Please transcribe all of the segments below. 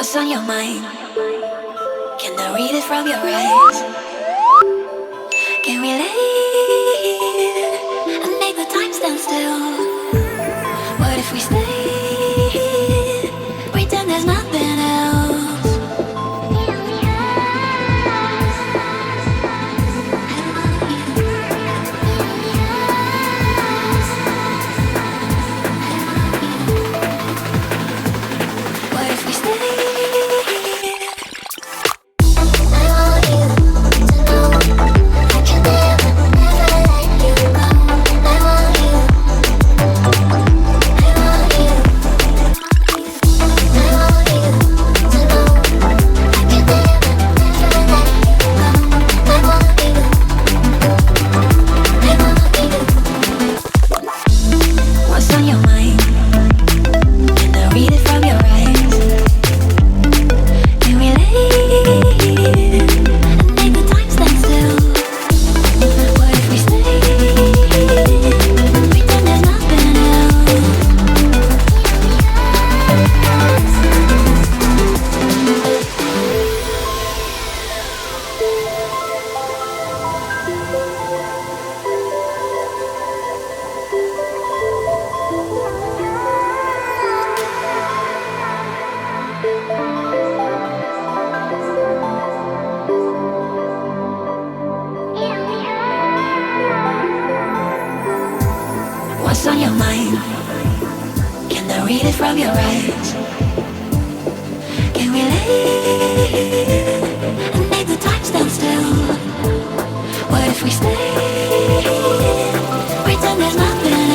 What's on your mind? Can I read it from your eyes? Can we leave and make the time stand still? What if we stay? Pretend there's nothing else. What if we stay? What's on your mind? Can I read it from your eyes? Can we leave and make the time stand still? What if we stay? Pretend there's nothing else.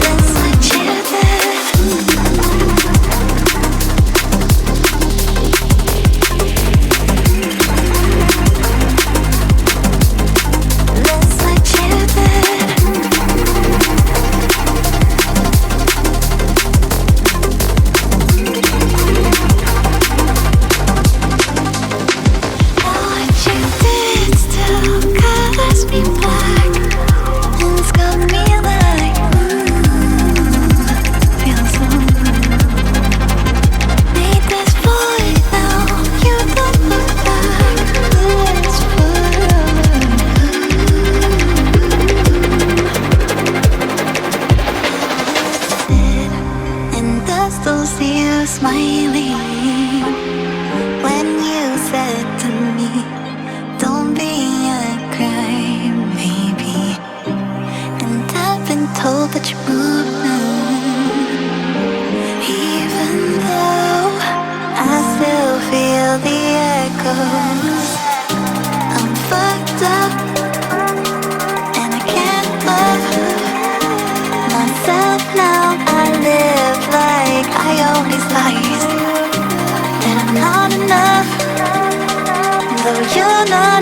Let's let you goes. I'm fucked up and I can't love myself now. I live like I own these lies, and I'm not enough, though you're not